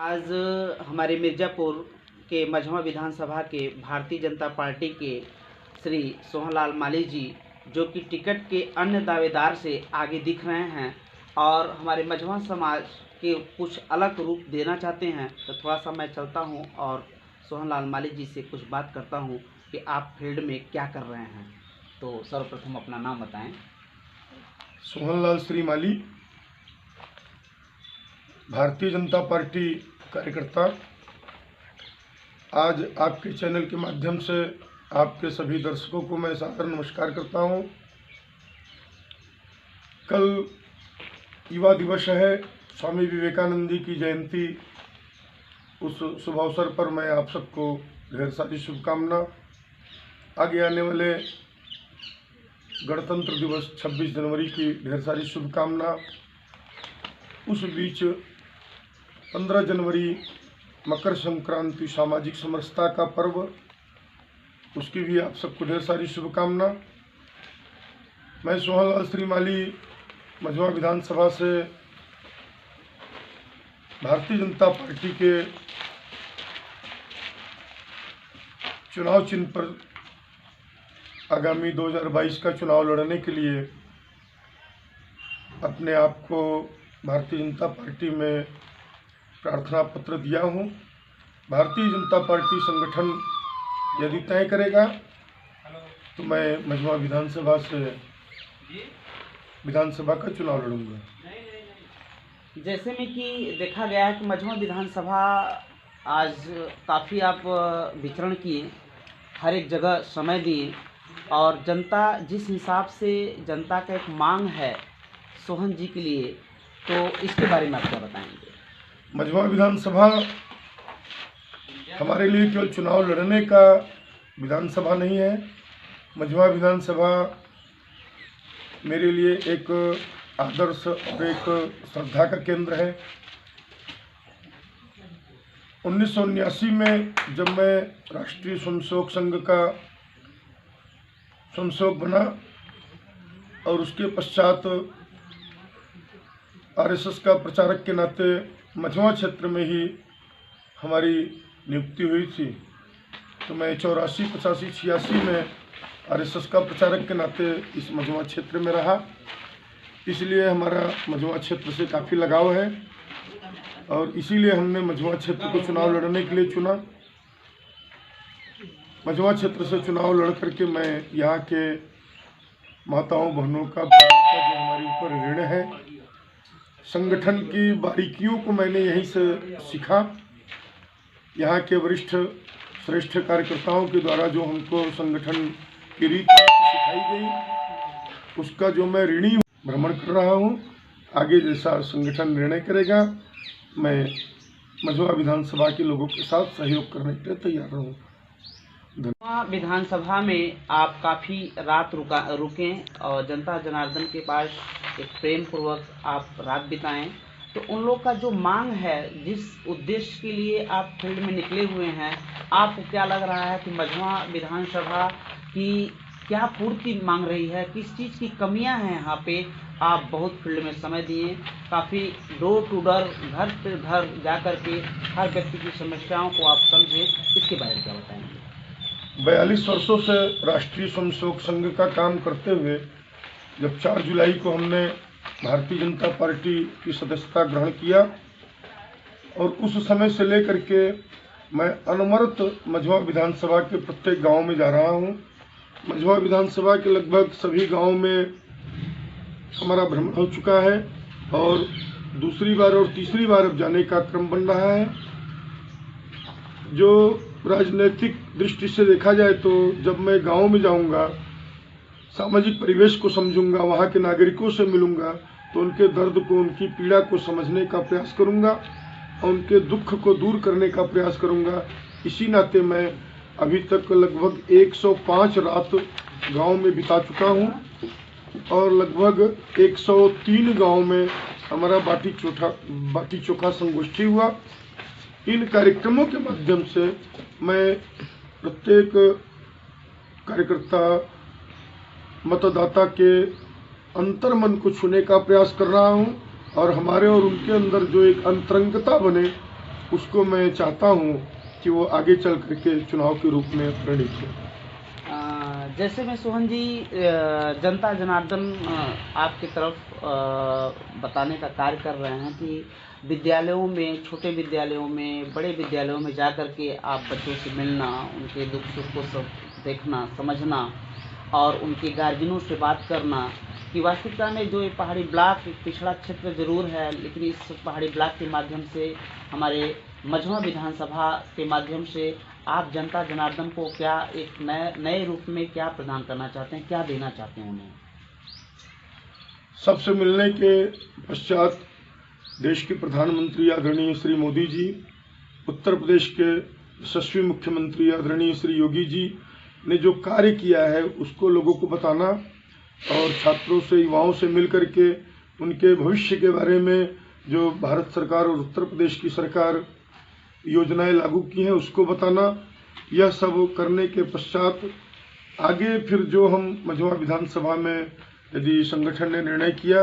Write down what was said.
आज हमारे मिर्ज़ापुर के मझवा विधानसभा के भारतीय जनता पार्टी के श्री सोहनलाल माली जी, जो कि टिकट के अन्य दावेदार से आगे दिख रहे हैं और हमारे मझवा समाज के कुछ अलग रूप देना चाहते हैं, तो थोड़ा सा मैं चलता हूं और सोहनलाल माली जी से कुछ बात करता हूं कि आप फील्ड में क्या कर रहे हैं। तो सर्वप्रथम अपना नाम बताएं। सोहनलाल श्री माली, भारतीय जनता पार्टी कार्यकर्ता। आज आपके चैनल के माध्यम से आपके सभी दर्शकों को मैं सादर नमस्कार करता हूं। कल युवा दिवस है, स्वामी विवेकानंद जी की जयंती। उस शुभ अवसर पर मैं आप सबको ढेर सारी शुभकामना। आगे आने वाले गणतंत्र दिवस 26 जनवरी की ढेर सारी शुभकामना। उस बीच 15 जनवरी मकर संक्रांति सामाजिक समरसता का पर्व, उसकी भी आप सबको ढेर सारी शुभकामना। मैं सोहनलाल श्री माली मझवा विधानसभा से भारतीय जनता पार्टी के चुनाव चिन्ह पर आगामी 2022 का चुनाव लड़ने के लिए अपने आप को भारतीय जनता पार्टी में प्रार्थना पत्र दिया हूं। भारतीय जनता पार्टी संगठन यदि तय करेगा तो मैं मझवा विधानसभा से विधानसभा का चुनाव लड़ूंगा। जैसे में कि देखा गया है कि मझवा विधानसभा आज काफ़ी आप विचरण किए, हर एक जगह समय दिए और जनता जिस हिसाब से जनता का एक मांग है सोहन जी के लिए, तो इसके बारे में आप क्या बताएंगे? मझवा विधानसभा हमारे लिए केवल चुनाव लड़ने का विधानसभा नहीं है। मझवा विधानसभा मेरे लिए एक आदर्श और एक श्रद्धा का केंद्र है। 1979 में जब मैं राष्ट्रीय स्वयंसेवक संघ का स्वयंसेवक बना और उसके पश्चात आरएसएस का प्रचारक के नाते मझवा क्षेत्र में ही हमारी नियुक्ति हुई थी, तो मैं 84, 85, 86 में आरएसएस का प्रचारक के नाते इस मझवा क्षेत्र में रहा। इसलिए हमारा मझवा क्षेत्र से काफ़ी लगाव है और इसीलिए हमने मझवा क्षेत्र को चुनाव लड़ने के लिए चुना। मझवा क्षेत्र से चुनाव लड़ करके मैं यहाँ के माताओं बहनों का जो हमारे ऊपर ऋण है, संगठन की बारीकियों को मैंने यहीं से सीखा। यहाँ के वरिष्ठ श्रेष्ठ कार्यकर्ताओं के द्वारा जो हमको संगठन की रीति सिखाई गई, उसका जो मैं ऋणी भ्रमण कर रहा हूँ। आगे जैसा संगठन निर्णय करेगा, मैं मझवा विधानसभा के लोगों के साथ सहयोग करने के लिए तैयार रहूँ। विधानसभा में आप काफ़ी रात रुके और जनता जनार्दन के पास एक प्रेम पूर्वक आप रात बिताएं, तो उन लोग का जो मांग है, जिस उद्देश्य के लिए आप फील्ड में निकले हुए हैं, आपको क्या लग रहा है कि मझवा विधानसभा की क्या पूर्ति मांग रही है? किस चीज़ की कमियां हैं यहाँ पे? आप बहुत फील्ड में समय दिए, काफ़ी डोर टू डोर, घर पे घर जा कर के हर व्यक्ति की समस्याओं को आप समझे, इसके बारे में क्या बताएंगे? 42 वर्षों से राष्ट्रीय स्वयंसेवक संघ का काम करते हुए जब 4 जुलाई को हमने भारतीय जनता पार्टी की सदस्यता ग्रहण किया और उस समय से लेकर के मैं अनवरत मझवा विधानसभा के प्रत्येक गांव में जा रहा हूं। मझवा विधानसभा के लगभग सभी गांवों में हमारा भ्रमण हो चुका है और दूसरी बार और तीसरी बार अब जाने का क्रम बन रहा है। जो राजनीतिक दृष्टि से देखा जाए तो जब मैं गांव में जाऊंगा, सामाजिक परिवेश को समझूंगा, वहां के नागरिकों से मिलूंगा, तो उनके दर्द को, उनकी पीड़ा को समझने का प्रयास करूंगा और उनके दुख को दूर करने का प्रयास करूंगा। इसी नाते मैं अभी तक लगभग 105 रात गांव में बिता चुका हूं और लगभग 103 गांव में हमारा बाटी चोखा संगोष्ठी हुआ। इन कार्यक्रमों के माध्यम से मैं प्रत्येक कार्यकर्ता, मतदाता के अंतर्मन को छूने का प्रयास कर रहा हूं और हमारे और उनके अंदर जो एक अंतरंगता बने, उसको मैं चाहता हूँ कि वो आगे चल करके चुनाव के रूप में परिणित हो। जैसे में सोहन जी जनता जनार्दन आपकी तरफ बताने का कार्य कर रहे हैं कि विद्यालयों में, छोटे विद्यालयों में, बड़े विद्यालयों में जा कर के आप बच्चों से मिलना, उनके दुख सुख को सब देखना, समझना और उनके गार्जियनों से बात करना कि वास्तविकता में जो ये पहाड़ी ब्लॉक एक पिछड़ा क्षेत्र जरूर है, लेकिन इस पहाड़ी ब्लॉक के माध्यम से, हमारे मझवा विधानसभा के माध्यम से आप जनता जनार्दन को क्या एक नए रूप में क्या प्रदान करना चाहते हैं, क्या देना चाहते हैं उन्हें? सबसे मिलने के पश्चात देश के प्रधानमंत्री आदरणीय श्री मोदी जी, उत्तर प्रदेश के यशस्वी मुख्यमंत्री आदरणीय श्री योगी जी ने जो कार्य किया है उसको लोगों को बताना और छात्रों से, युवाओं से मिल करके उनके भविष्य के बारे में जो भारत सरकार और उत्तर प्रदेश की सरकार योजनाएं लागू की हैं उसको बताना। यह सब करने के पश्चात आगे फिर जो हम मझवा विधानसभा में यदि संगठन ने निर्णय किया